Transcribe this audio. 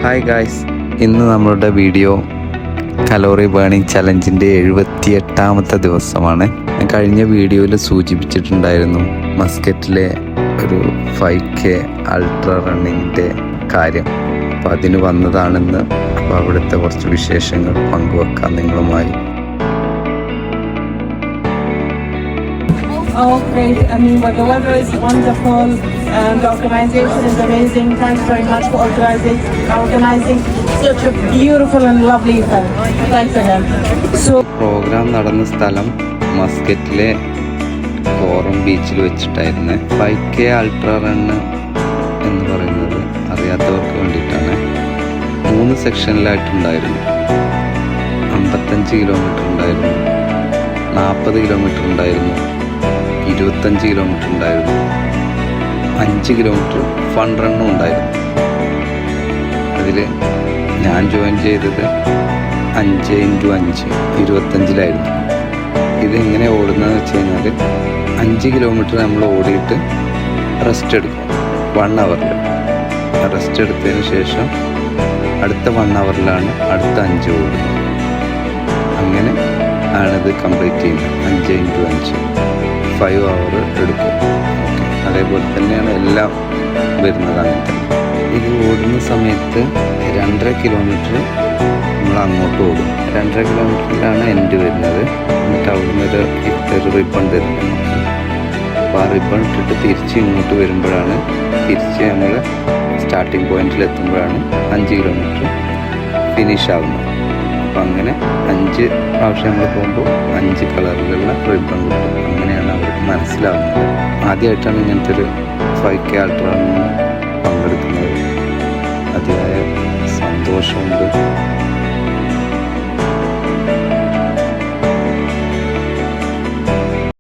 Hi guys, ഇന്ന് നമ്മളുടെ video calorie burning ചലഞ്ചിൻ്റെ 78ാമത്തെ ദിവസമാണ്. കഴിഞ്ഞ വീഡിയോയിൽ സൂചിപ്പിച്ചിട്ടുണ്ടായിരുന്നു മസ്കറ്റിലെ ഒരു 5K അൾട്രാ റണ്ണിങ്ങിൻ്റെ കാര്യം. അപ്പോൾ അതിന് വന്നതാണെന്ന്. അപ്പോൾ അവിടുത്തെ കുറച്ച് വിശേഷങ്ങൾ പങ്കുവെക്കാം നിങ്ങളുമായി. Oh, great. I mean, well, the weather is wonderful and the organization is amazing. Thanks very much for organizing such a beautiful and lovely event. Thanks again. Programme നടന്ന സ്ഥലം മസ്കറ്റിലെ കോറം ബീച്ചിൽ വെച്ചിട്ടായിരുന്നു. 5K അൾട്രാ റണ്ണ് എന്ന് പറയുന്നത് അറിയാത്തവർക്ക് വേണ്ടിയിട്ടാണ്. 3 സെക്ഷനിലായിട്ടുണ്ടായിരുന്നു. 55 kilometre ഉണ്ടായിരുന്നു, 40 kilometre ഉണ്ടായിരുന്നു, 25 കിലോമീറ്റർ ഉണ്ടായിരുന്നു, 5 കിലോമീറ്റർ ഫൺ റണ്ണും ഉണ്ടായിരുന്നു. അതിൽ ഞാൻ ജോയിൻ ചെയ്തത് 5x5 25-ലായിരുന്നു. ഇതെങ്ങനെ ഓടുന്നതെന്ന് വെച്ച് കഴിഞ്ഞാൽ 5 കിലോമീറ്റർ നമ്മൾ ഓടിയിട്ട് റെസ്റ്റ് എടുക്കും. 1 അവറിൽ റെസ്റ്റ് എടുത്തതിന് ശേഷം അടുത്ത 1 അവറിലാണ് അടുത്ത 5 ഓടുന്നത്. അങ്ങനെ ആണിത് കംപ്ലീറ്റ് ചെയ്യുന്നത്. 5x5 5 അവർ എടുക്കും. അതേപോലെ തന്നെയാണ് എല്ലാം വരുന്നത്. അങ്ങനെ തന്നെ ഇത് ഓടുന്ന സമയത്ത് 2.5 കിലോമീറ്റർ നമ്മൾ അങ്ങോട്ട് ഓടും. 2.5 കിലോമീറ്ററിലാണ് എൻഡ് വരുന്നത്. എന്നിട്ട് അവിടുന്ന് ഒരു റിബൺ തരും നമുക്ക്. അപ്പോൾ ആ റിബൺ ഇട്ടിട്ട് തിരിച്ച് ഇങ്ങോട്ട് വരുമ്പോഴാണ്, തിരിച്ച് നമ്മൾ സ്റ്റാർട്ടിങ് പോയിന്റിൽ എത്തുമ്പോഴാണ് 5 കിലോമീറ്റർ ഫിനിഷ് ആകുന്നത്. അപ്പം അങ്ങനെ 5 പ്രാവശ്യം നമ്മൾ പോകുമ്പോൾ 5 കളറിലുള്ള റിബൺ കിട്ടും. അങ്ങനെയാണ് അവർക്ക് മനസ്സിലാവുന്നത്. ആദ്യമായിട്ടാണ് ഇങ്ങനത്തെ ഒരു 5K അൾട്രാ റണ്ണിന് പങ്കെടുക്കുന്നത്. അതിയായ സന്തോഷമുണ്ട്.